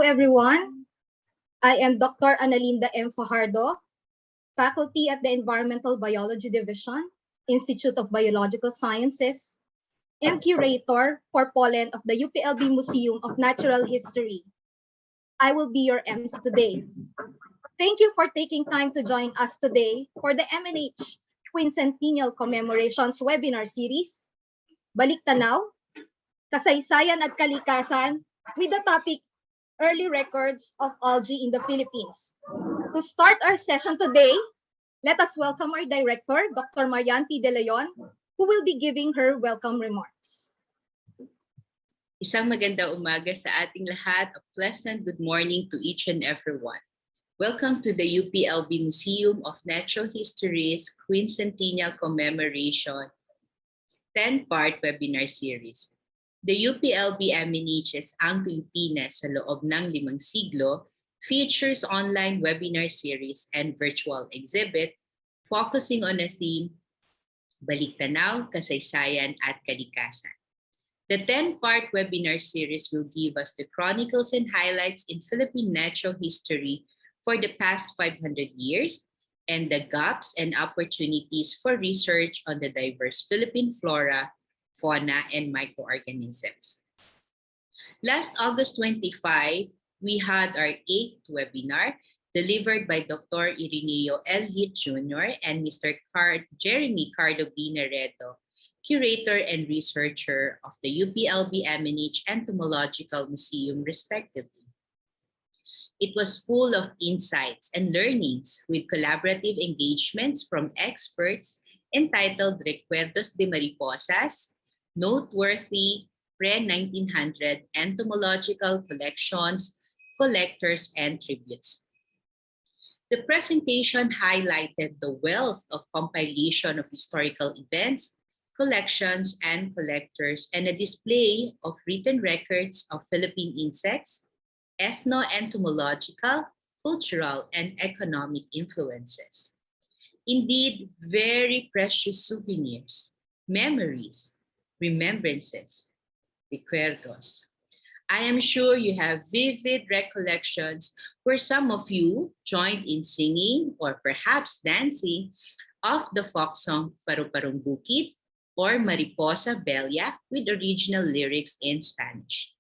everyone. I am Dr. Analinda M. Fajardo, faculty at the Environmental Biology Division, Institute of Biological Sciences, and curator for pollen of the UPLB Museum of Natural History. I will be your MC today. Thank you for taking time to join us today for the MNH Quincentennial Commemorations webinar series, Baliktanaw, Kasaysayan at Kalikasan, with the topic Early Records of Algae in the Philippines. To start our session today, let us welcome our director, Dr. Marianty De Leon, who will be giving her welcome remarks. Isang magandang umaga sa ating lahat. A pleasant good morning to each and everyone. Welcome to the UPLB Museum of Natural History's Quincentennial Commemoration 10-part webinar series. The UPLB MNH's Ang Pilipinas sa loob ng 5 siglo features online webinar series and virtual exhibit focusing on a theme, Baliktanaw, Kasaysayan at Kalikasan. The 10-part webinar series will give us the chronicles and highlights in Philippine natural history for the past 500 years and the gaps and opportunities for research on the diverse Philippine flora, fauna, and microorganisms. Last August 25, we had our 8th webinar delivered by Dr. Irineo L. Yit Jr. and Mr. Jeremy Cardo B. Neredo, curator and researcher of the UPLB MNH Entomological Museum, respectively. It was full of insights and learnings with collaborative engagements from experts entitled Recuerdos de Mariposas, Noteworthy Pre-1900 Entomological Collections, Collectors, and Tributes. The presentation highlighted the wealth of compilation of historical events, collections, and collectors, and a display of written records of Philippine insects, ethno-entomological, cultural, and economic influences. Indeed, very precious souvenirs, memories, remembrances, recuerdos. I am sure you have vivid recollections where some of you joined in singing or perhaps dancing of the folk song Paru-Parong Bukid or Mariposa Bella with original lyrics in Spanish.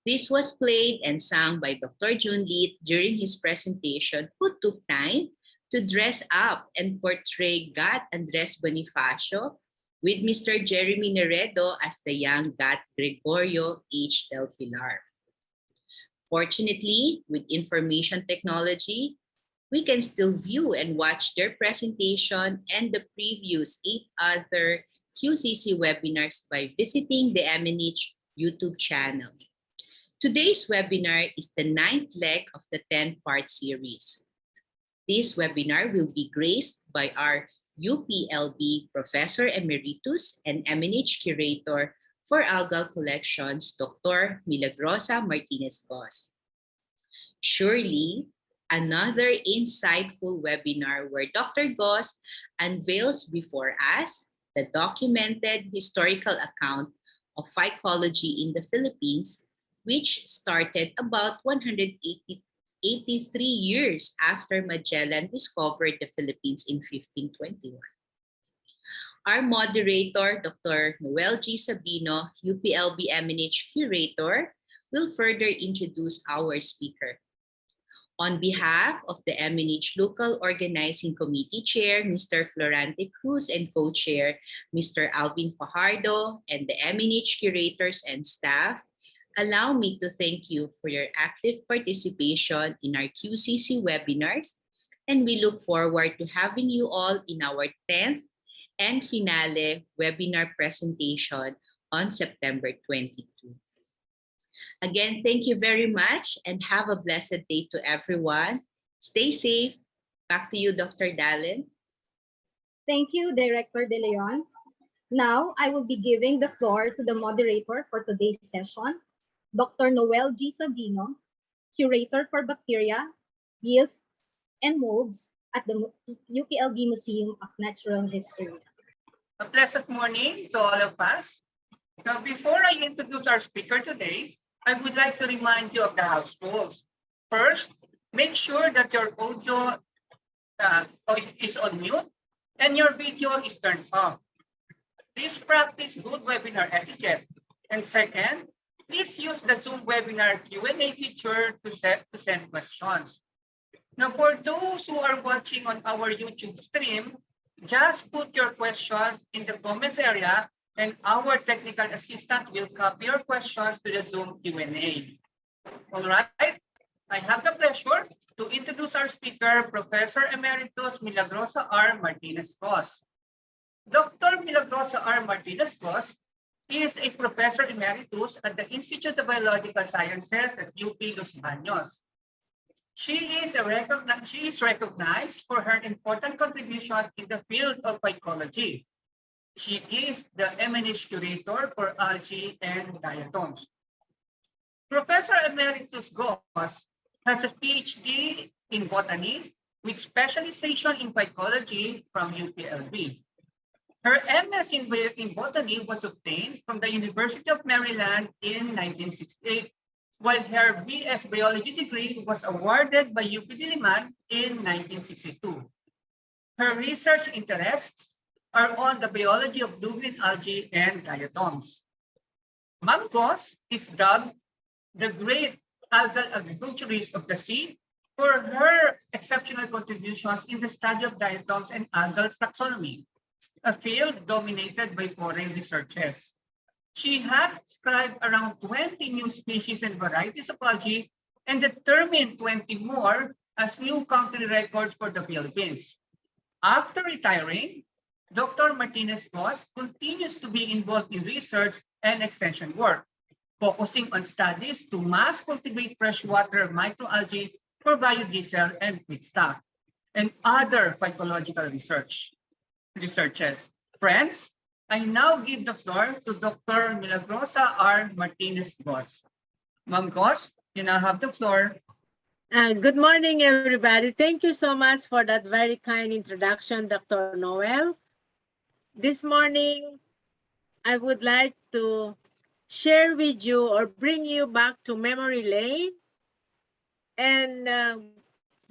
This was played and sung by Dr. Jun Lit during his presentation, who took time to dress up and portray Gat Andres Bonifacio with Mr. Jeremy Neredo as the young Gat Gregorio H. Del Pilar. Fortunately, with information technology, we can still view and watch their presentation and the previous 8 other QCC webinars by visiting the MNH YouTube channel. Today's webinar is the 9th leg of the 10-part series. This webinar will be graced by our UPLB Professor Emeritus and MNH Curator for Algal Collections, Dr. Milagrosa Martinez-Goss. Surely, another insightful webinar where Dr. Goss unveils before us the documented historical account of phycology in the Philippines, which started about 183 years after Magellan discovered the Philippines in 1521. Our moderator, Dr. Noel G. Sabino, UPLB MNH Curator, will further introduce our speaker. On behalf of the MNH Local Organizing Committee Chair, Mr. Florante Cruz, and Co-Chair, Mr. Alvin Fajardo, and the MNH Curators and staff, allow me to thank you for your active participation in our QCC webinars, and we look forward to having you all in our 10th and finale webinar presentation on September 22. Again, thank you very much and have a blessed day to everyone. Stay safe. Back to you, Dr. Dallin. Thank you, Director De Leon. Now, I will be giving the floor to the moderator for today's session, Dr. Noel G. Sabino, Curator for Bacteria, Yeasts, and Molds at the UPLB Museum of Natural History. A pleasant morning to all of us. Now, before I introduce our speaker today, I would like to remind you of the house rules. First, make sure that your audio is on mute and your video is turned off. Please practice good webinar etiquette. And second, please use the Zoom webinar Q&A feature to send questions. Now, for those who are watching on our YouTube stream, just put your questions in the comments area and our technical assistant will copy your questions to the Zoom Q&A. All right, I have the pleasure to introduce our speaker, Professor Emeritus Milagrosa R. Martinez-Goss. Dr. Milagrosa R. Martinez-Goss is a Professor Emeritus at the Institute of Biological Sciences at UP Los Baños. She is recognized for her important contributions in the field of phycology. She is the Emeritus curator for Algae and Diatoms. Professor Emeritus Goss has a PhD in botany with specialization in phycology from UPLB. Her MS in botany was obtained from the University of Maryland in 1968, while her BS biology degree was awarded by UP Diliman in 1962. Her research interests are on the biology of blue-green algae and diatoms. Ma'am Goss is dubbed the great algal agriculturist of the sea for her exceptional contributions in the study of diatoms and algal taxonomy, a field dominated by foreign researchers. She has described around 20 new species and varieties of algae and determined 20 more as new country records for the Philippines. After retiring, Dr. Martinez-Goss continues to be involved in research and extension work, focusing on studies to mass cultivate freshwater microalgae for biodiesel and feedstock, and other phycological researches. Friends, I now give the floor to Dr. Milagrosa R. Martinez-Goss. Ma'am Goss, you now have the floor. Good morning, everybody. Thank you so much for that very kind introduction, Dr. Noel. This morning, I would like to share with you or bring you back to memory lane and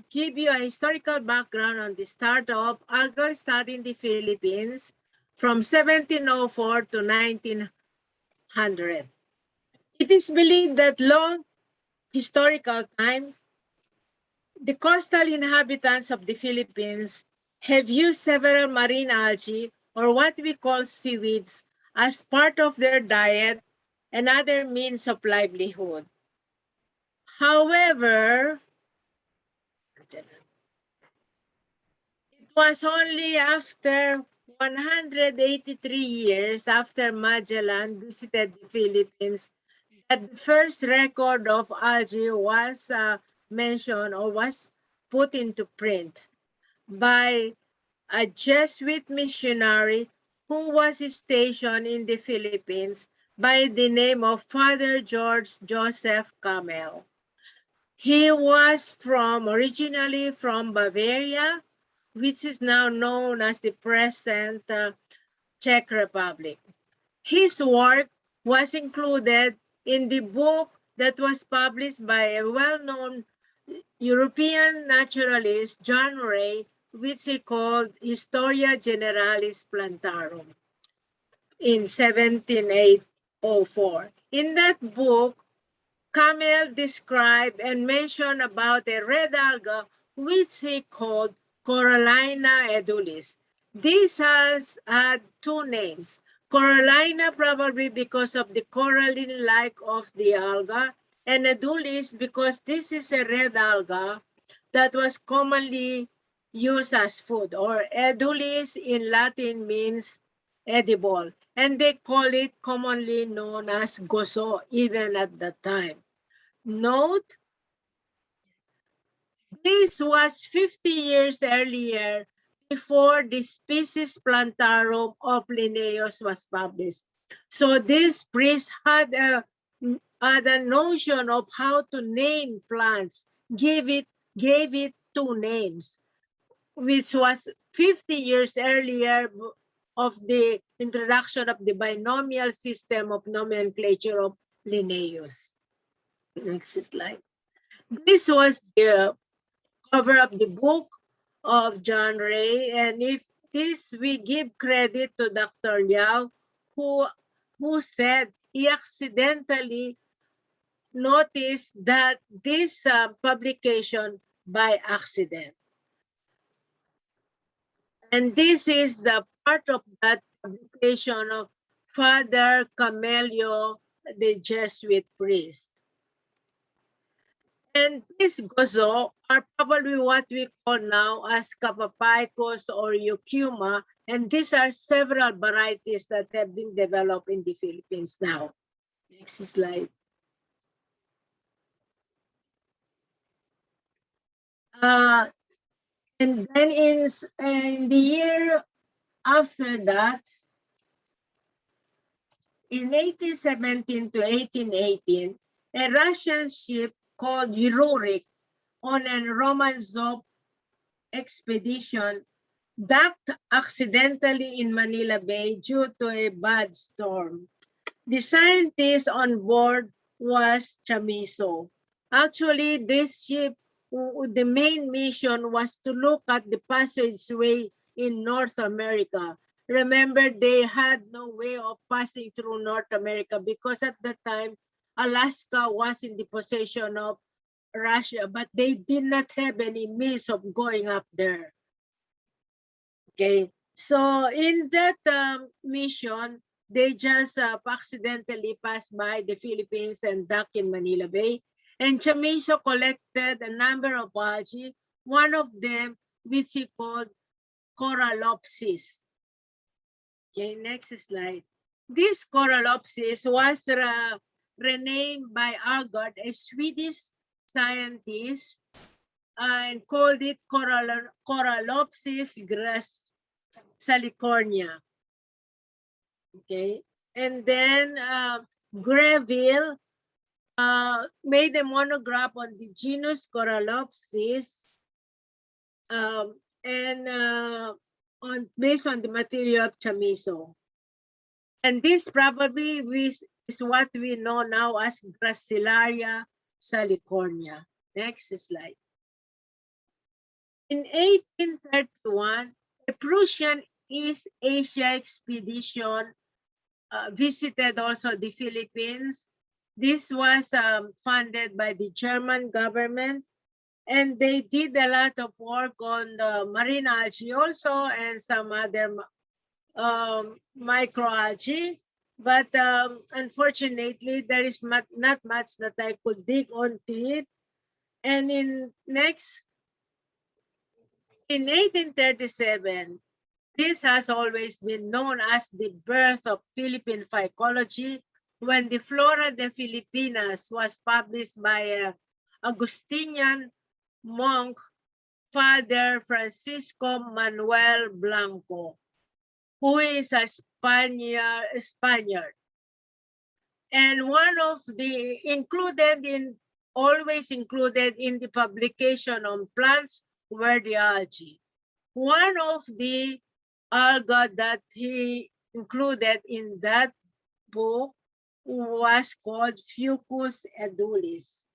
give you a historical background on the start of algal study in the Philippines from 1704 to 1900. It is believed that long historical time, the coastal inhabitants of the Philippines have used several marine algae, or what we call seaweeds, as part of their diet and other means of livelihood. However, it was only after 183 years after Magellan visited the Philippines that the first record of algae was mentioned or was put into print by a Jesuit missionary who was stationed in the Philippines by the name of Father Georg Joseph Kamel. He was originally from Bavaria, which is now known as the present Czech Republic. His work was included in the book that was published by a well-known European naturalist, John Ray, which he called Historia generalis plantarum in 1704. In that book, Camel described and mentioned about a red alga which he called Corallina edulis. This has had two names. Corallina probably because of the coralline-like of the alga, and edulis because this is a red alga that was commonly used as food, or edulis in Latin means edible, and they call it commonly known as gozo even at that time. Note, this was 50 years earlier before the species plantarum of Linnaeus was published. So this priest had a notion of how to name plants, gave it two names, which was 50 years earlier of the introduction of the binomial system of nomenclature of Linnaeus. Next slide. This was the cover of the book of John Ray, and if this we give credit to Dr. Liao, who said he accidentally noticed that this publication by accident. And this is the part of that publication of Father Camelio, the Jesuit priest. And these gozo are probably what we call now as Capapicus or Eucuma, and these are several varieties that have been developed in the Philippines now. Next slide. And then in the year after that, in 1817 to 1818, a Russian ship called Yurik on a Romanzoff expedition docked accidentally in Manila Bay due to a bad storm. The scientist on board was Chamizo. Actually, this ship, the main mission was to look at the passageway in North America. Remember, they had no way of passing through North America because at the time, Alaska was in the possession of Russia, but they did not have any means of going up there. Okay, so in that mission, they just accidentally passed by the Philippines and docked in Manila Bay. And Chamizo collected a number of algae, one of them which he called Corallopsis. Okay, next slide. This Corallopsis was renamed by Algae, a Swedish scientist, and called it Corallopsis grassalicornia. Okay, and then Greville made a monograph on the genus Corallopsis, based on the material of Chamizo. And this probably is what we know now as Gracilaria salicornia. Next slide. In 1831, a Prussian East Asia expedition visited also the Philippines. This was funded by the German government, and they did a lot of work on the marine algae also and some other microalgae. But unfortunately, there is not much that I could dig onto it. And in 1837, this has always been known as the birth of Philippine phycology, when the Flora de Filipinas was published by an Augustinian monk, Father Francisco Manuel Blanco, who is a Spaniard. And one of the always included in the publication on plants were the algae. One of the alga that he included in that book was called Fucus edulis.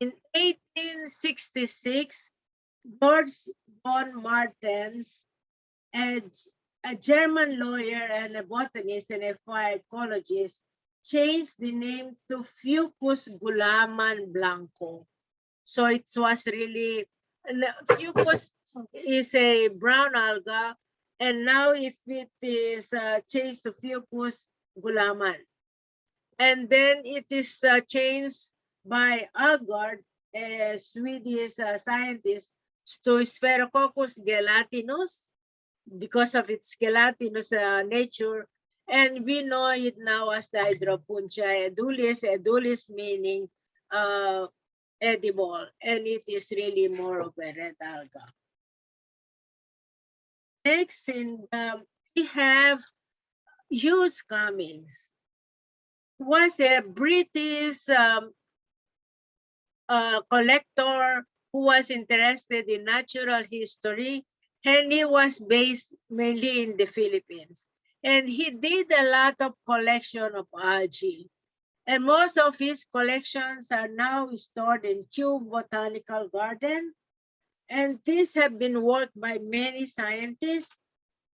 In 1866, Georg von Martens, a German lawyer and a botanist and a phycologist, changed the name to Fucus gulaman blanco. So it was really, Fucus is a brown alga, and now if it is changed to Fucus gulaman. And then it is changed by Algae, a Swedish scientist, to Spherococcus gelatinus because of its gelatinous nature. And we know it now as the Hydropuntia edulis, edulis meaning edible, and it is really more of a red alga. Next, we have Hughes Cummings, was a British collector who was interested in natural history, and he was based mainly in the Philippines. And he did a lot of collection of algae. And most of his collections are now stored in Kew Botanical Garden. And these have been worked by many scientists.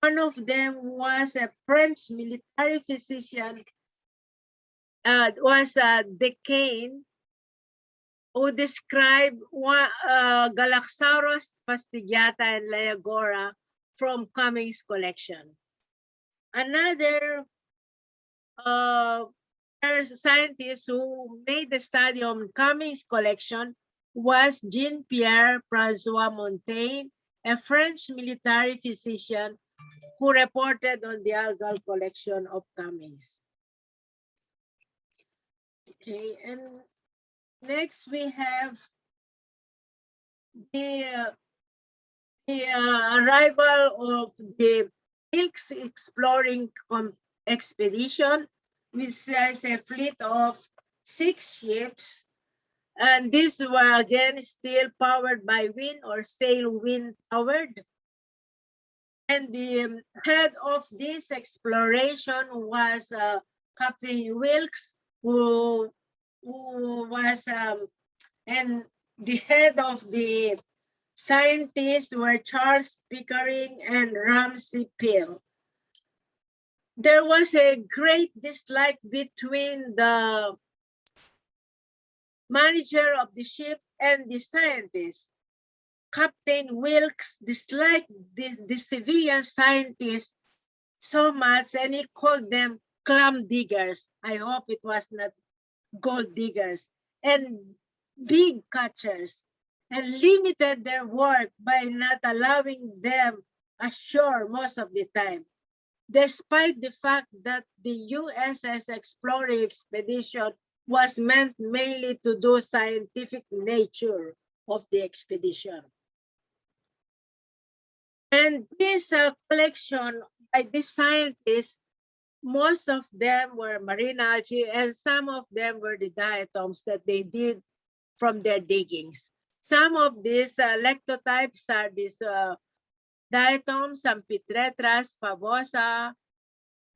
One of them was a French military physician, Decane, who described Galaxaurus fastigiata and Leagora from Cummings' collection. Another scientist who made the study on Cummings' collection was Jean-Pierre François Montaigne, a French military physician who reported on the algal collection of Cummings. Okay, and next we have the arrival of the Wilkes Exploring Expedition, which has a fleet of 6 ships. And these were again still powered by wind or sail wind powered. And the head of this exploration was Captain Wilkes, who was, and the head of the scientists were Charles Pickering and Ramsay Peel. There was a great dislike between the manager of the ship and the scientists. Captain Wilkes disliked the civilian scientists so much, and he called them clam diggers. I hope it was not gold diggers, and big catchers, and limited their work by not allowing them ashore most of the time, despite the fact that the USS Exploring Expedition was meant mainly to do scientific nature of the expedition. And this collection by these scientists, most of them were marine algae, and some of them were the diatoms that they did from their diggings. Some of these lectotypes are these diatoms, Amphitrechus, Fabosa,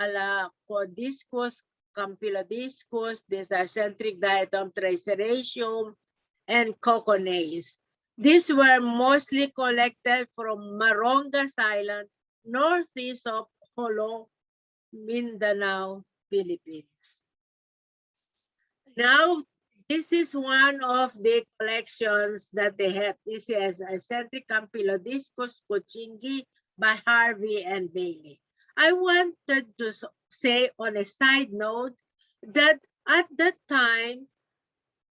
Alacodiscus, Campylodiscus. These are centric diatom, Triceratium, and Coconaeus. These were mostly collected from Marongas Island, northeast of Jolo, Mindanao, Philippines. Now, this is one of the collections that they have. This is a centric Campylodiscus Kuchingi by Harvey and Bailey. I wanted to say on a side note that at that time,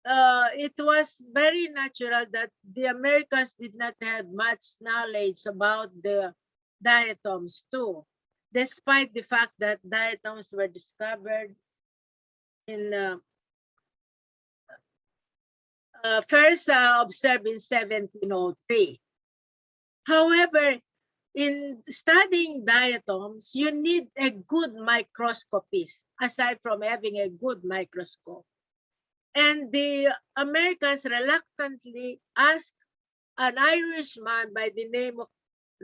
it was very natural that the Americans did not have much knowledge about the diatoms too, despite the fact that diatoms were discovered in first observed in 1703. However, in studying diatoms, you need a good microscopist, aside from having a good microscope. And the Americans reluctantly asked an Irishman by the name of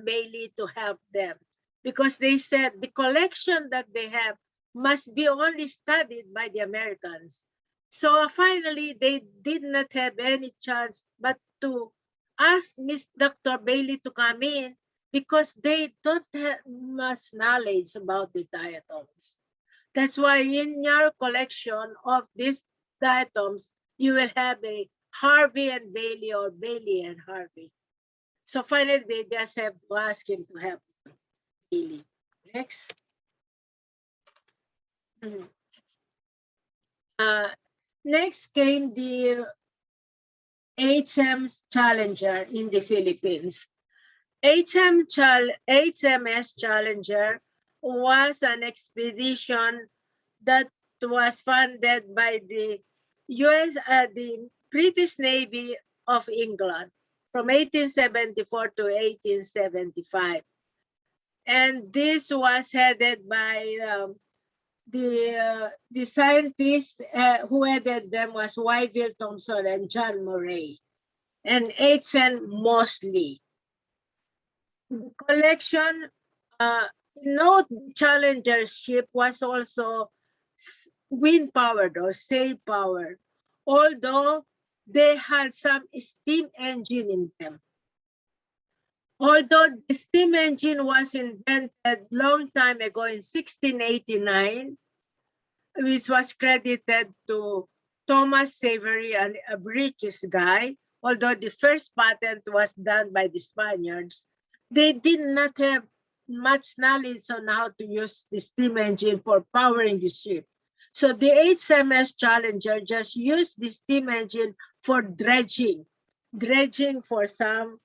Bailey to help them, because they said the collection that they have must be only studied by the Americans. So finally, they did not have any chance but to ask Miss Dr. Bailey to come in, because they don't have much knowledge about the diatoms. That's why in your collection of these diatoms, you will have a Harvey and Bailey or Bailey and Harvey. So finally, they just have to ask him to help Bailey. Next. Next came the HMS Challenger in the Philippines. HMS Challenger was an expedition that was funded by the the British Navy of England from 1874 to 1875. And this was headed by the scientists who headed them was Wyville Thompson and John Murray and H.N. Mosley. Collection, no Challenger ship was also wind powered or sail powered, although they had some steam engine in them. Although the steam engine was invented long time ago in 1689, which was credited to Thomas Savery, a British guy, although the first patent was done by the Spaniards, they did not have much knowledge on how to use the steam engine for powering the ship. So the HMS Challenger just used the steam engine for dredging for some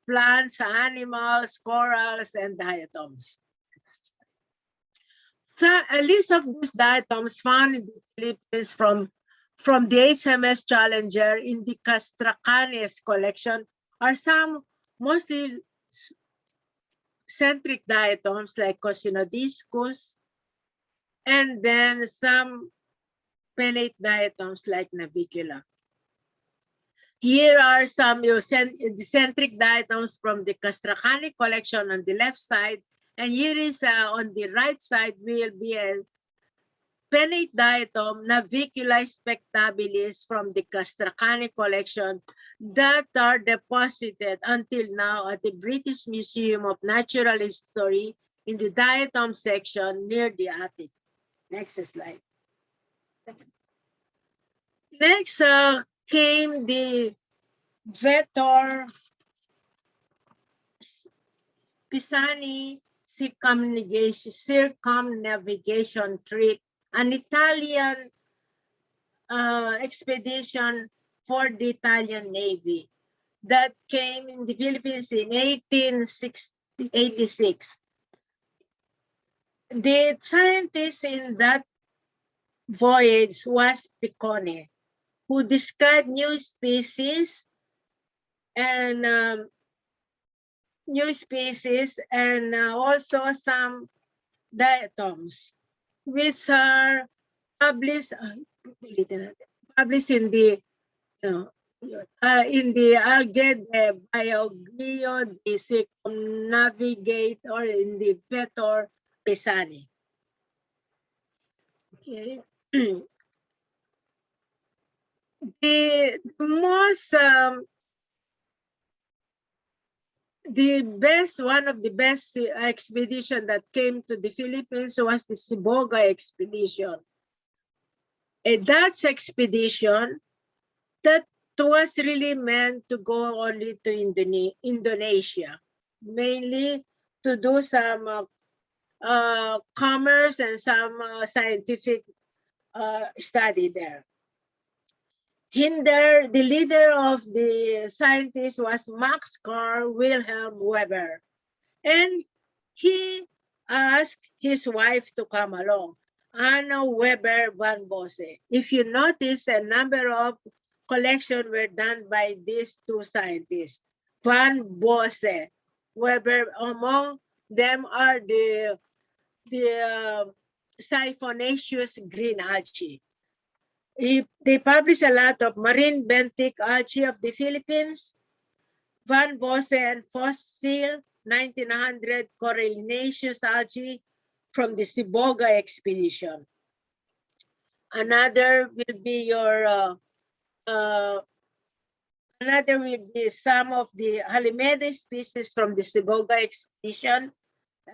plants, animals, corals, and diatoms. So a list of these diatoms found in the Philippines from the HMS Challenger in the Castracanes collection are some mostly centric diatoms like Cosinodiscus, and then some pinnate diatoms like Navicula. Here are some centric diatoms from the Castracani collection on the left side, and here is on the right side will be a pinnate diatom, Navicula spectabilis from the Castracani collection that are deposited until now at the British Museum of Natural History in the diatom section near the attic. Next slide. Next came the Vettor Pisani circumnavigation trip, an Italian expedition for the Italian Navy that came in the Philippines in 1886. The scientist in that voyage was Piccone, who described new species and also some diatoms, which are published in the Algae de Bioglio de Circumnavigate, or in the Vettor Pisani. Okay. The one of the best expedition that came to the Philippines was the Siboga Expedition. A Dutch expedition that was really meant to go only to Indonesia, mainly to do some commerce and some scientific study there. The leader of the scientists was Max Carl Wilhelm Weber, and he asked his wife to come along, Anna Weber van Bosse. If you notice, a number of collections were done by these two scientists, Van Bosse, Weber. Among them are the siphonaceous green algae. They published a lot of marine benthic algae of the Philippines, Van Bosse and fossil 1900 corallinaceous algae from the Siboga Expedition. Another will be some of the Halimeda species from the Siboga Expedition,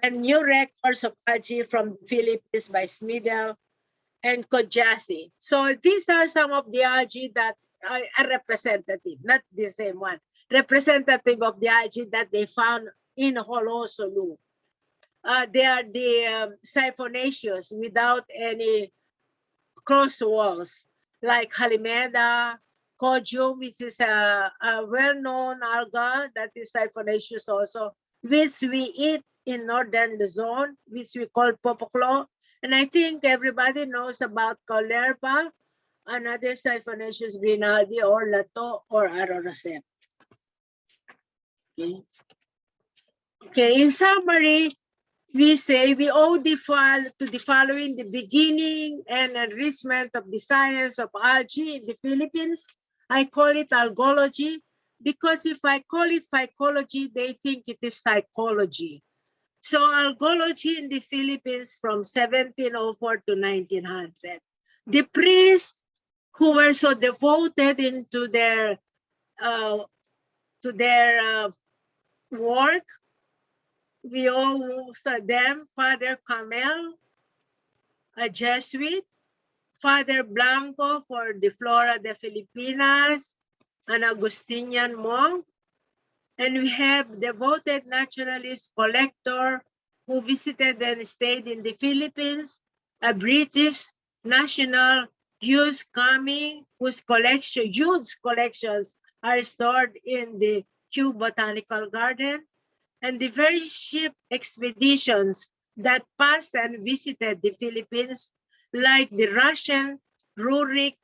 and new records of algae from the Philippines by Smidel and Kojasi. So these are some of the algae that are representative, not the same one, representative of the algae that they found in Holosolu. They are the siphonaceous without any cross walls, like Halimeda, Kojo, which is a well-known alga that is siphonaceous also, which we eat in northern Luzon, which we call popoclo. And I think everybody knows about Colerpa, another siphonaceous green algae, or lato, or arorosep. Okay. Okay, in summary, we say we owe to the following: the beginning and enrichment of the science of algae in the Philippines. I call it algology because if I call it phycology, they think it is psychology. So algology in the Philippines from 1704 to 1900. The priests who were so devoted into their work, we owe them Father Kamel, a Jesuit, Father Blanco for the Flora de Filipinas, an Augustinian monk, and we have devoted naturalist collector who visited and stayed in the Philippines, a British national Hughes Cumming, whose huge collections are stored in the Kew Botanical Garden, and the very ship expeditions that passed and visited the Philippines, like the Russian Rurik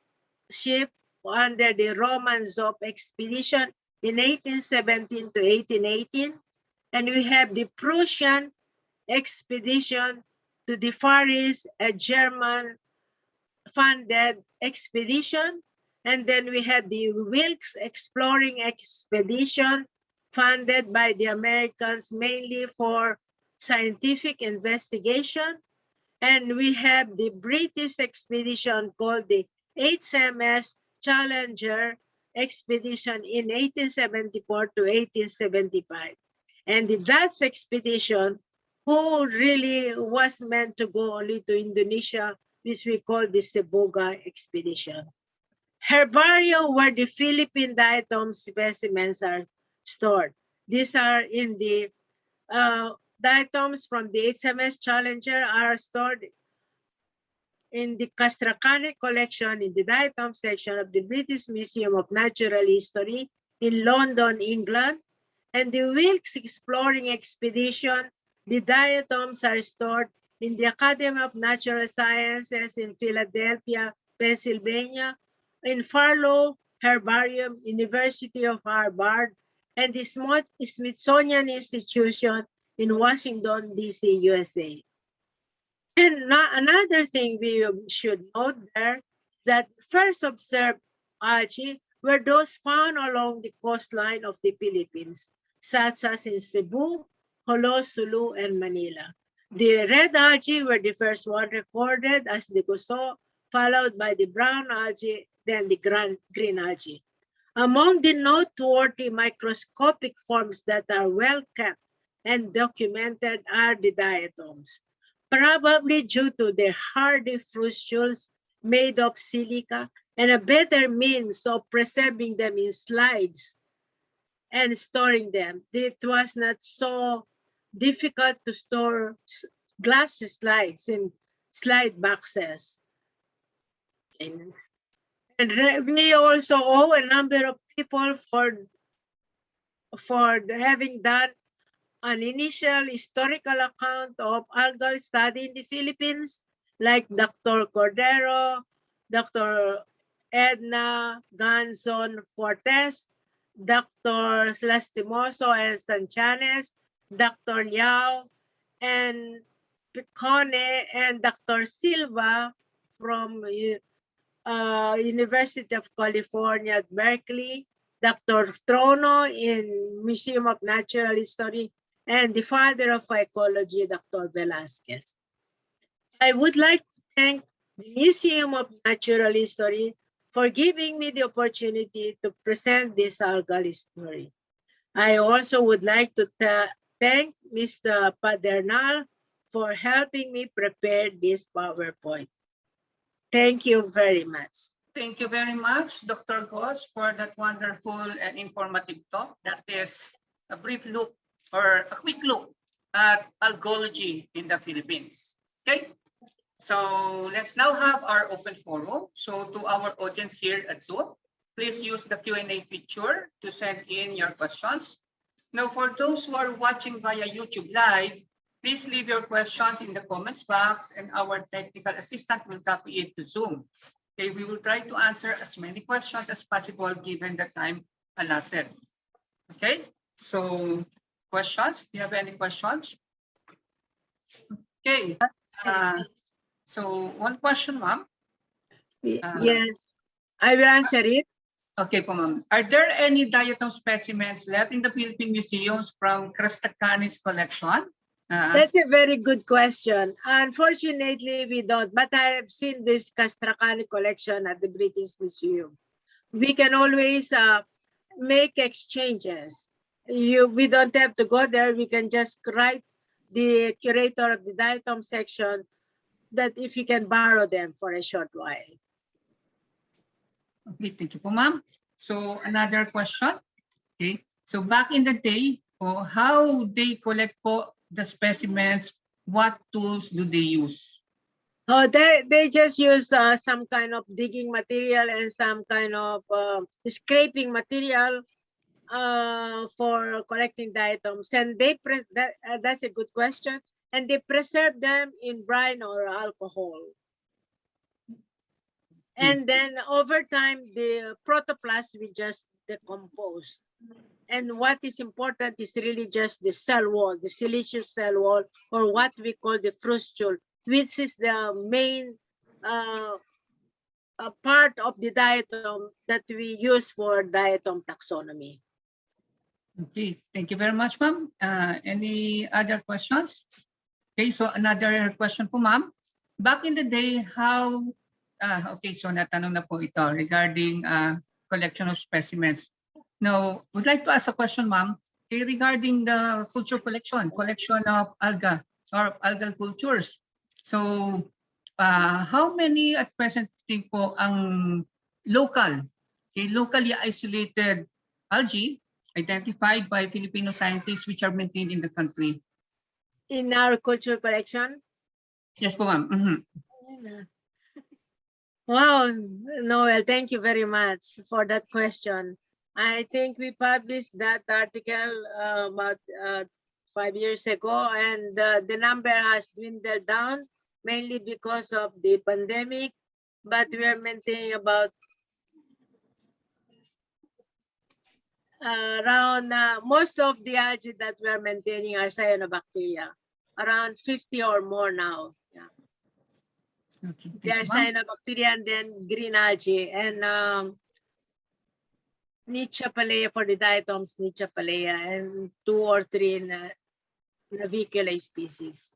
ship under the Romanzoff Expedition in 1817 to 1818. And we have the Prussian expedition to the Far East, a German-funded expedition. And then we had the Wilkes Exploring Expedition, funded by the Americans mainly for scientific investigation. And we have the British expedition called the HMS Challenger expedition in 1874 to 1875. And the Dutch expedition, who really was meant to go only to Indonesia, which we call the Siboga Expedition. Herbarium, where the Philippine Diatoms specimens are stored. These are in the diatoms from the HMS Challenger are stored in the Castracani collection in the diatom section of the British Museum of Natural History in London, England. And the Wilkes Exploring Expedition, the diatoms are stored in the Academy of Natural Sciences in Philadelphia, Pennsylvania, in Farlow Herbarium, University of Harvard, and the Smithsonian Institution in Washington, D.C., USA. And another thing we should note there, that first observed algae were those found along the coastline of the Philippines, such as in Cebu, Jolo, Sulu, and Manila. The red algae were the first one recorded as the guso, followed by the brown algae, then the green algae. Among the noteworthy microscopic forms that are well kept and documented are the diatoms, probably due to their hardy frustules made of silica and a better means of preserving them in slides and storing them. It was not so difficult to store glass slides in slide boxes. And we also owe a number of people for having done an initial historical account of algal study in the Philippines, like Dr. Cordero, Dr. Edna Ganzon Fortes, Dr. Lastimoso and Sanchanes, Dr. Liao, and Picone, and Dr. Silva from University of California at Berkeley, Dr. Trono in Museum of Natural History, and the father of phycology, Dr. Velasquez. I would like to thank the Museum of Natural History for giving me the opportunity to present this algal story. I also would like to thank Mr. Padernal for helping me prepare this PowerPoint. Thank you very much. Thank you very much, Dr. Goss, for that wonderful and informative talk. That is a brief look or a quick look at algology in the Philippines. Okay, so let's now have our open forum. So to our audience here at Zoom, please use the Q&A feature to send in your questions. Now, for those who are watching via YouTube Live, please leave your questions in the comments box and our technical assistant will copy it to Zoom. Okay, we will try to answer as many questions as possible given the time allotted. Okay, so questions? Do you have any questions? Okay, so one question, ma'am. Yes, I will answer it. Okay po, ma'am. Are there any diatom specimens left in the Philippine museums from Crastacani's collection? That's a very good question. Unfortunately, we don't, but I have seen this Castracani collection at the British Museum. We can always make exchanges. We don't have to go there. We can just write the curator of the Diatom section that if you can borrow them for a short while. Okay, thank you po, ma'am. So another question. Okay, so back in the day, how they collect po the specimens? What tools do they use? Oh, they just use some kind of digging material and some kind of scraping material for collecting diatoms. And they that's a good question. And they preserve them in brine or alcohol. And then over time, the protoplast will just decompose. And what is important is really just the cell wall, the siliceous cell wall, or what we call the frustule, which is the main part of the diatom that we use for diatom taxonomy. Okay, thank you very much, ma'am. Any other questions? Okay, so another question po, ma'am. Back in the day, how, okay, so natanong na po ito regarding collection of specimens. Now, would like to ask a question, ma'am, regarding the culture collection of alga or algal cultures. So, how many at present think po ang local, locally isolated algae identified by Filipino scientists which are maintained in the country? In our culture collection? Yes po, ma'am. Mm-hmm. Wow, Noel, thank you very much for that question. I think we published that article about 5 years ago, and the number has dwindled down, mainly because of the pandemic, but we are maintaining about around, most of the algae that we are maintaining are cyanobacteria, around 50 or more now. Yeah. Okay, They are cyanobacteria and then green algae, and Nicha palea for the diatoms, Nicha palea, and 2 or 3 naviculae species.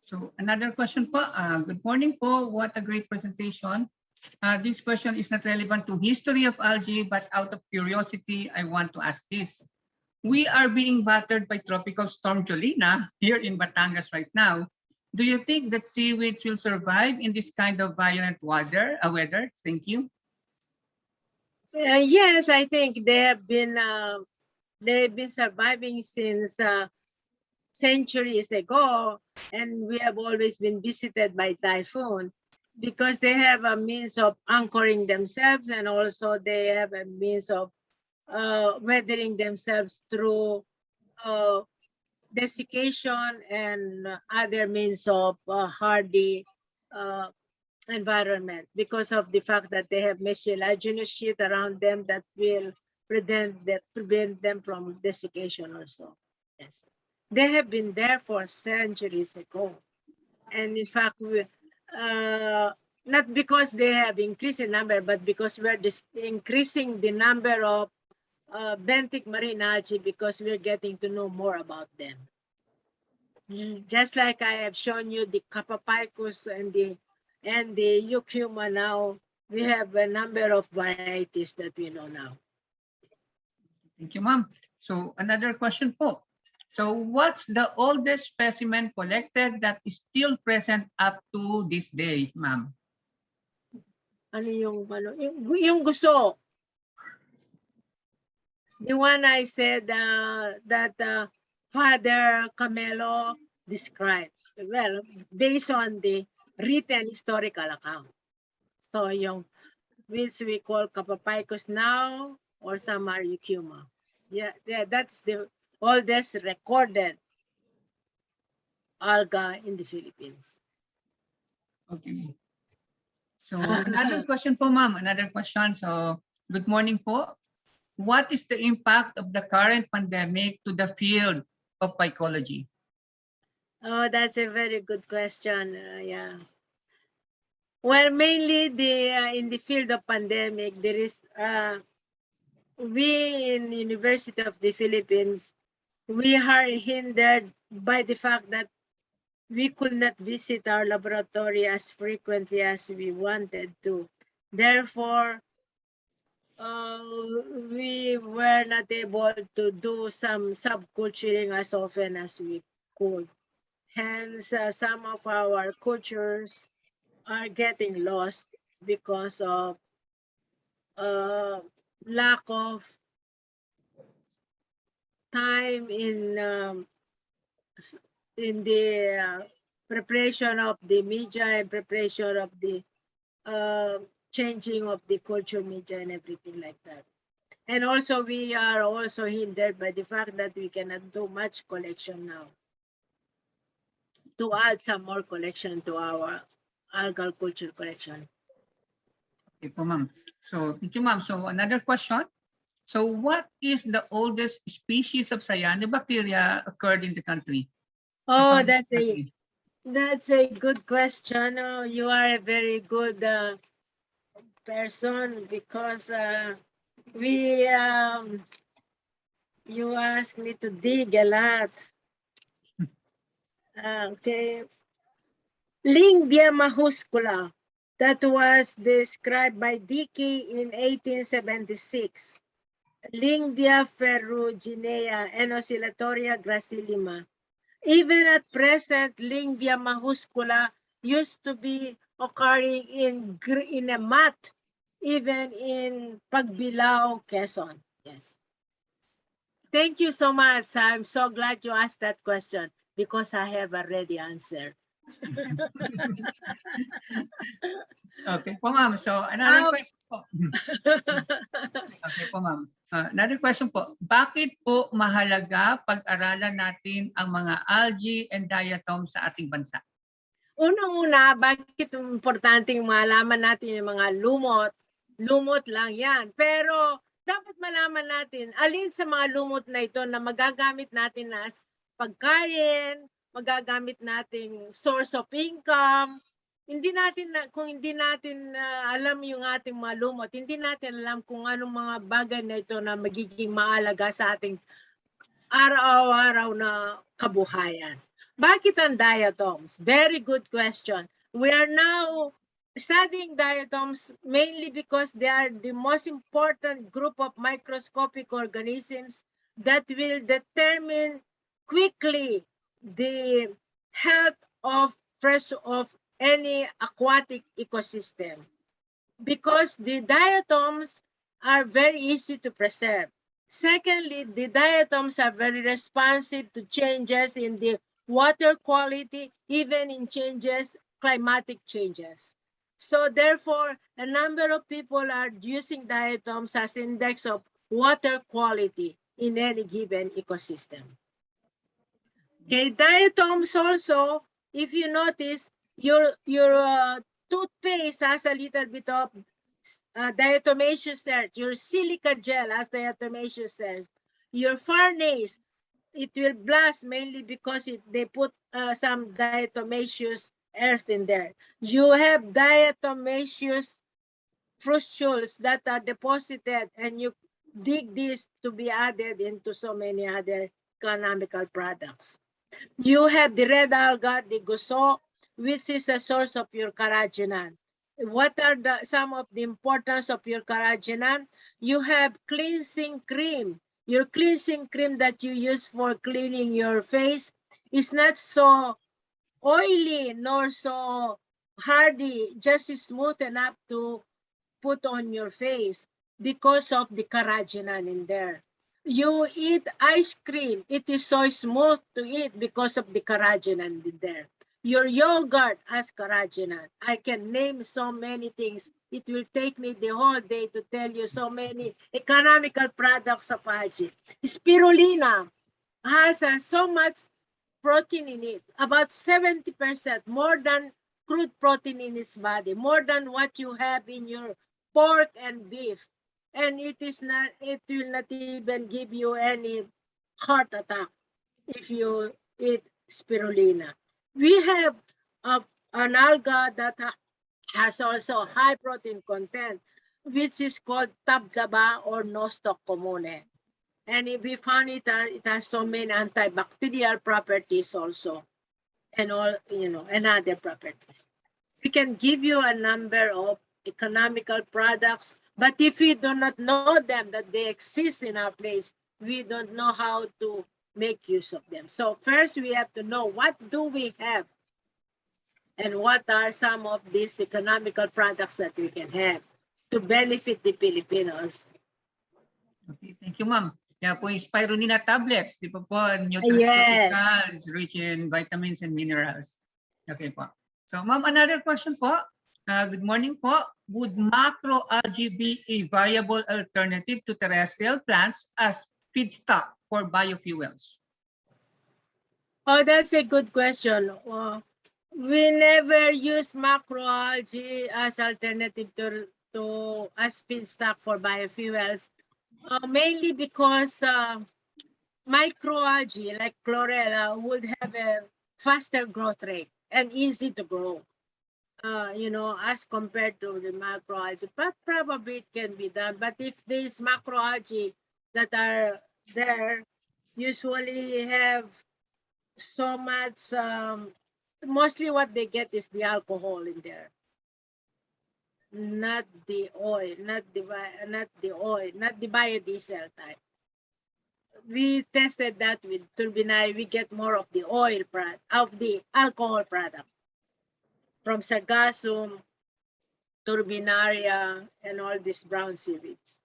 So another question po. Good morning po. What a great presentation. This question is not relevant to history of algae, but out of curiosity, I want to ask this. We are being battered by tropical storm Jolina here in Batangas right now. Do you think that seaweeds will survive in this kind of violent weather? Thank you. Yes, I think they've been surviving since centuries ago, and we have always been visited by typhoon because they have a means of anchoring themselves, and also they have a means of weathering themselves through desiccation and other means of hardy environment, because of the fact that they have mucilaginous sheet around them that will prevent them from desiccation also. Yes, they have been there for centuries ago, and in fact, not because they have increased in number, but because we're increasing the number of benthic marine algae because we're getting to know more about them. Just like I have shown you the Capapicus and the Eucuma now, we have a number of varieties that we know now. Thank you, ma'am. So another question po. So what's the oldest specimen collected that is still present up to this day, ma'am? Yung gusto. The one I said that Father Camelo describes, well, based on the written historical account. So yung which we call Capapicus now, or some are Eucuma. Yeah, that's the oldest recorded alga in the Philippines. Okay. So another question po, ma'am. Another question. So good morning po. What is the impact of the current pandemic to the field of phycology? Oh, that's a very good question. Yeah. Well, mainly in the field of pandemic, there is we in the University of the Philippines we are hindered by the fact that we could not visit our laboratory as frequently as we wanted to. Therefore, we were not able to do some subculturing as often as we could. Hence, some of our cultures are getting lost because of lack of time in the preparation of the media and preparation of the changing of the culture media and everything like that. And also we are also hindered by the fact that we cannot do much collection now. To add some more collection to our algal culture collection. Okay po, ma'am. So, thank you, ma'am. So, another question. So, what is the oldest species of cyanobacteria occurred in the country? Oh, Found in the country? that's a good question. Oh, you are a very good person because we you asked me to dig a lot. Okay. Lingbia majuscula, that was described by Dickey in 1876. Lingbia ferruginea and oscillatoria gracillima. Even at present, Lingbia majuscula used to be occurring in a mat, even in Pagbilao, Quezon. Yes. Thank you so much. I'm so glad you asked that question because I have already answered. Okay po, ma'am. So, another question po. Okay po, ma'am. Another question po. Bakit po mahalaga pag-aralan natin ang mga algae and diatoms sa ating bansa? Unang-una, bakit importanteng malaman natin yung mga lumot? Lumot lang yan. Pero dapat malaman natin, alin sa mga lumot na ito na magagamit natin as pagkain, magagamit nating source of income. Kung hindi natin alam yung ating mga lumot, hindi natin alam kung anong mga bagay na ito na magiging maalaga sa ating araw-araw na kabuhayan. Bakit ang diatoms? Very good question. We are now studying diatoms mainly because they are the most important group of microscopic organisms that will determine quickly the health of any aquatic ecosystem. Because the diatoms are very easy to preserve. Secondly, the diatoms are very responsive to changes in the water quality, even in climatic changes. So therefore, a number of people are using diatoms as index of water quality in any given ecosystem. Okay, diatoms also, if you notice, your toothpaste has a little bit of diatomaceous earth. Your silica gel has diatomaceous earth. Your furnace, it will blast mainly because they put some diatomaceous earth in there. You have diatomaceous frustules that are deposited, and you dig this to be added into so many other economical products. You have the red alga, the guso, which is a source of your carrageenan. What are some of the importance of your carrageenan? You have cleansing cream. Your cleansing cream that you use for cleaning your face is not so oily nor so hardy, just smooth enough to put on your face because of the carrageenan in there. You eat ice cream, it is so smooth to eat because of the carrageenan in there. Your yogurt has carrageenan. I can name so many things. It will take me the whole day to tell you so many economical products of algae. Spirulina has so much protein in it, about 70%, more than crude protein in its body, more than what you have in your pork and beef. And it will not even give you any heart attack if you eat spirulina. We have an alga that has also high protein content, which is called tabzaba or nostoc commune. And if we found it has so many antibacterial properties also, and all, and other properties. We can give you a number of economical products, but if we do not know them, that they exist in our place, we don't know how to make use of them. So first we have to know, what do we have? And what are some of these economical products that we can have to benefit the Filipinos? Okay, thank you, ma'am. Kaya po yung Spirulina tablets, di ba po, Yes. nutraceutical, is rich in vitamins and minerals. Okay po. So, ma'am, another question po. Good morning po. Would macroalgae be a viable alternative to terrestrial plants as feedstock for biofuels? Oh, that's a good question. We never use macroalgae as alternative to as feedstock for biofuels, mainly because microalgae like chlorella would have a faster growth rate and easy to grow, as compared to the macroalgae. But probably it can be done. But if these macroalgae that are there usually have so much, mostly what they get is the alcohol in there, not the oil, not the biodiesel type. We tested that with turbinari. We get more of the oil product, of the alcohol product from sargassum, turbinaria, and all these brown seaweeds.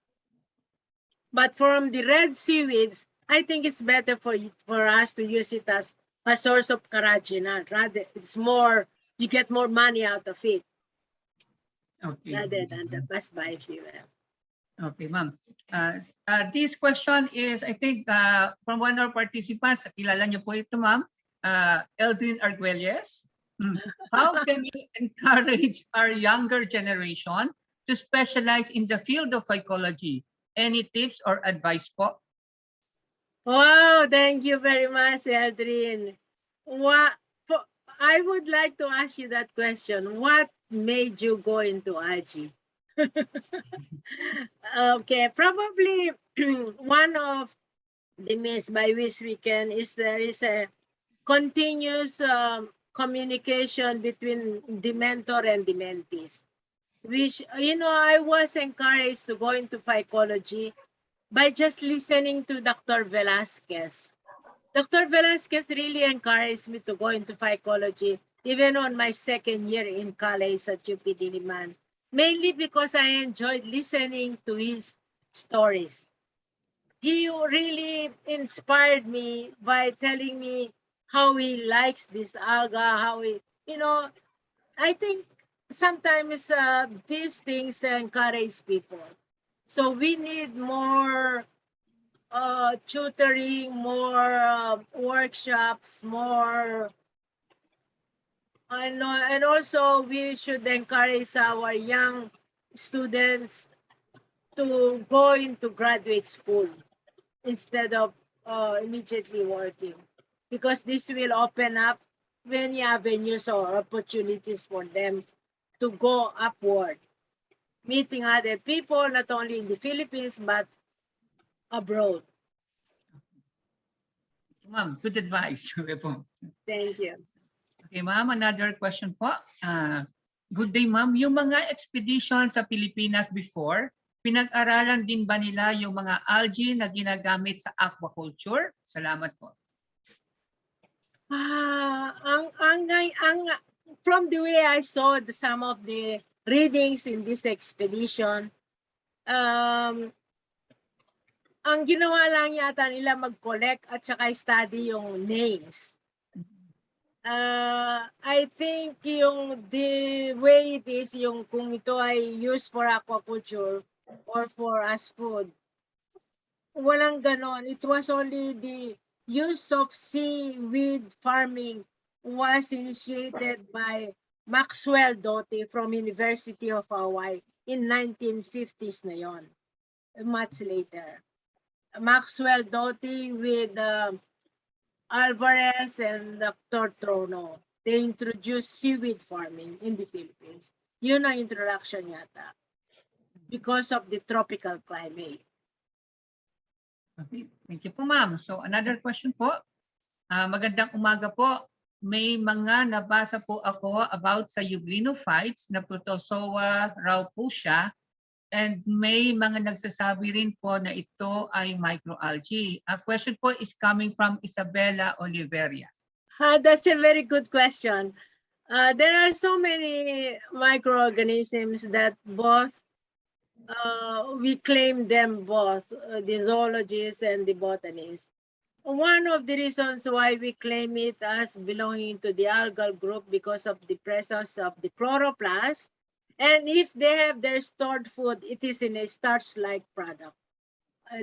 But from the red seaweeds, I think it's better for us to use it as a source of carrageenan. Rather, it's more, you get more money out of it, Okay. rather than the best biofuel. Okay, ma'am. This question is, I think, from one of our participants. Kilala niyo po ito, ma'am. Eldrin Arguelles. How can we encourage our younger generation to specialize in the field of phycology? Any tips or advice po? Wow, thank you very much, Eldrin. I would like to ask you that question. What made you go into algae? Okay, probably one of the means by which we can is there is a continuous communication between the mentor and the mentees, which, I was encouraged to go into phycology by just listening to Dr. Velasquez. Dr. Velasquez really encouraged me to go into phycology, even on my second year in college at UP Diliman, mainly because I enjoyed listening to his stories. He really inspired me by telling me how he likes this alga, how he, I think sometimes these things encourage people. So we need more tutoring, more workshops, more, and also we should encourage our young students to go into graduate school instead of immediately working, because this will open up many avenues or opportunities for them to go upward, meeting other people, not only in the Philippines, but abroad. Ma'am, good advice. Okay po. Thank you. Okay, ma'am, another question po. Good day, ma'am. Yung mga expedition sa Pilipinas before, pinag-aralan din ba nila yung mga algae na ginagamit sa aquaculture? Salamat po. From the way I saw some of the readings in this expedition, ang ginawa lang yata nila mag-collect at saka study yung names. I think the way it is, kung ito ay used for aquaculture or for as food, walang ganon. It was only the use of seaweed farming was initiated by Maxwell Doty from University of Hawaii in 1950s na yon. Much later. Maxwell Doty with Alvarez and Dr. Trono. They introduced seaweed farming in the Philippines. Yun ang introduction yata because of the tropical climate. Okay. Thank you po, ma'am. So another question po. Magandang umaga po. May mga nabasa po ako about sa eugrinophytes na protozoa raw po siya, and may mga nagsasabi rin po na ito ay microalgae. A question po is coming from Isabella Oliveria. That's a very good question. There are so many microorganisms that both we claim them both, the zoologists and the botanists. One of the reasons why we claim it as belonging to the algal group because of the presence of the chloroplast, and if they have their stored food, it is in a starch-like product.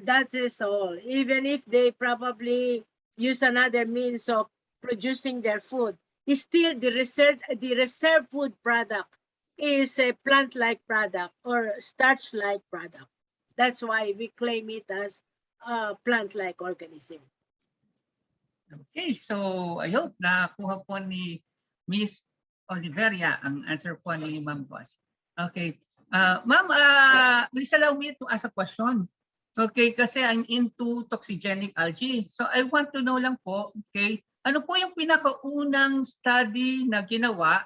That is all. Even if they probably use another means of producing their food, it's still the reserve food product is a plant-like product or starch-like product. That's why we claim it as a plant-like organism. Okay, so I hope nakuha po ni Miss Oliveria ang answer po ni Ma'am Goss. Okay. Ma'am, please allow me to ask a question. Okay, kasi I'm into toxigenic algae. So I want to know lang po, okay, ano po yung pinakaunang study na ginawa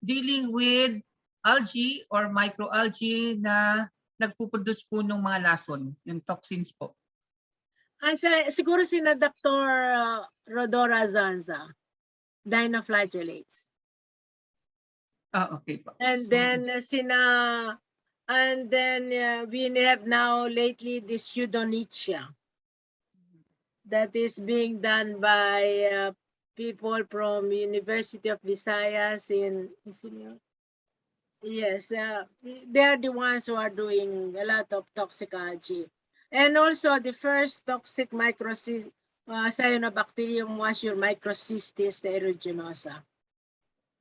dealing with algae or microalgae na nagpuproduce po ng mga lason, yung toxins po? Siguro sina Dr. Rodora Zanza, dinoflagellates. Okay po. And then we have now lately the pseudonychia that is being done by people from University of Visayas in yes, they are the ones who are doing a lot of toxicology. And also the first toxic cyanobacterium was your Microcystis aeruginosa.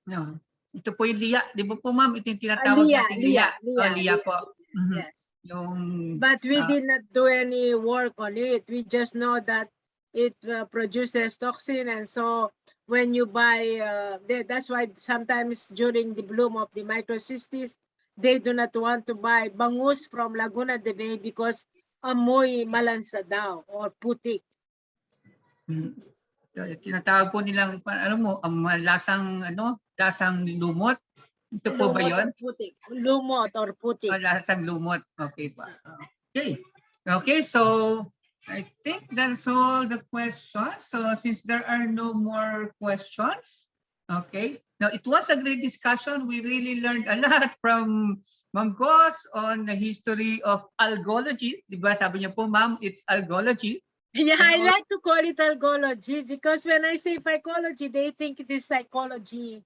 No. Ito po yung Lia. Di ba po ma'am? Ito yung tinatawag natin Lia. Lia po. Yes. Yung, but we did not do any work on it. We just know that it produces toxin, and so when you buy, that's why sometimes during the bloom of the Microcystis, they do not want to buy bangus from Laguna de Bay because amoy malansa daw or putik. Tinatawag po nilang lasang lasang lumot. Ito po ba 'yon? Lumot or putik. Lasang lumot. Okay pa. Okay. Okay, so I think that's all the questions. So since there are no more questions, okay. Now it was a great discussion. We really learned a lot from Ma'am Goss on the history of algology. Diba sabi niya po, ma'am, it's algology. Yeah, I like to call it algology because when I say phycology, they think it is psychology.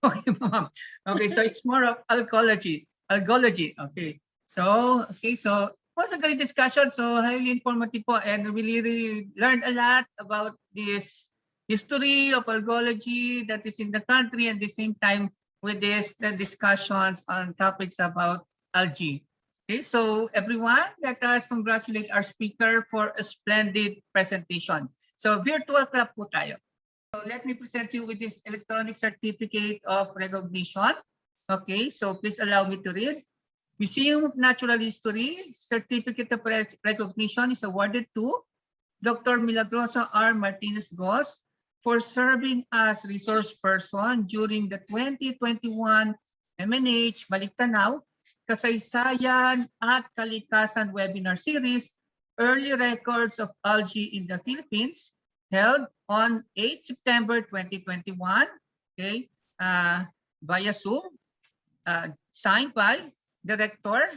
Okay, ma'am. Okay, so it's more of algology. Algology. Okay. So it was a great discussion. So highly informative po, and we really learned a lot about this history of algology that is in the country, and at the same time with the discussions on topics about algae. Okay, so everyone, let us congratulate our speaker for a splendid presentation. So virtual clap po tayo. So let me present you with this electronic certificate of recognition. Okay, so please allow me to read. Museum of Natural History Certificate of Recognition is awarded to Dr. Milagrosa R. Martinez-Goss for serving as resource person during the 2021 MNH Baliktanaw, Kasaysayan at Kalikasan webinar series, Early Records of Algae in the Philippines, held on 8 September 2021, okay, via Zoom, signed by Director,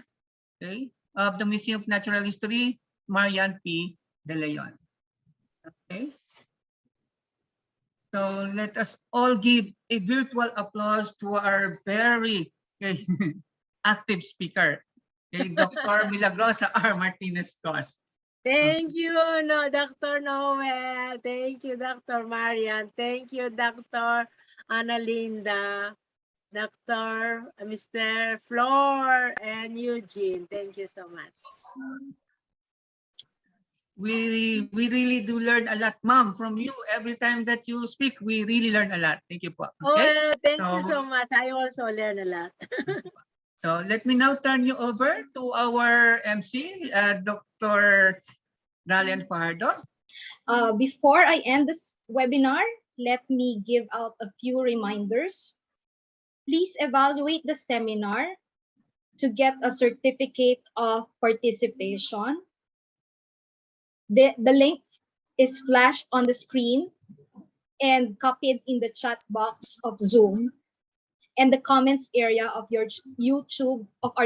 okay, of the Museum of Natural History, Marian P. De Leon. Okay. So let us all give a virtual applause to our very active speaker, Dr. Milagrosa R. Martinez-Goss. Thank you, Dr. Noel. Thank you, Dr. Marian. Thank you, Dr. Analinda, Dr. Mr. Flor, and Eugene. Thank you so much. We really do learn a lot, ma'am, from you. Every time that you speak, we really learn a lot. Thank you po. Okay? Thank you so much. I also learn a lot. So let me now turn you over to our MC, Dr. Ralian Pardo. Before I end this webinar, let me give out a few reminders. Please evaluate the seminar to get a certificate of participation. The link is flashed on the screen and copied in the chat box of Zoom and the comments area of our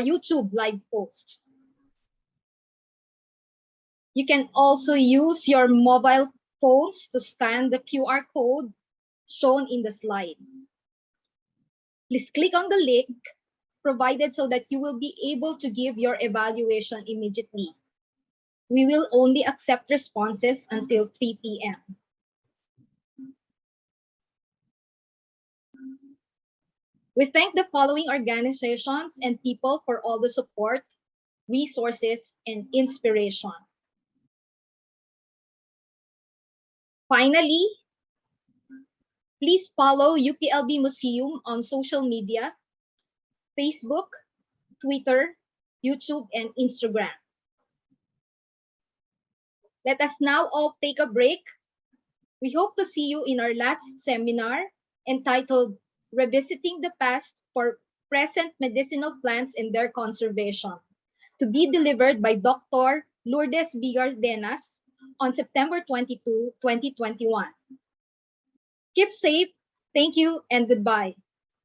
YouTube live post. You can also use your mobile phones to scan the QR code shown in the slide. Please click on the link provided so that you will be able to give your evaluation immediately. We will only accept responses until 3 p.m. We thank the following organizations and people for all the support, resources, and inspiration. Finally, please follow UPLB Museum on social media, Facebook, Twitter, YouTube, and Instagram. Let us now all take a break. We hope to see you in our last seminar entitled Revisiting the Past for Present Medicinal Plants and Their Conservation, to be delivered by Dr. Lourdes Bigardenas on September 22, 2021. Keep safe, thank you, and goodbye.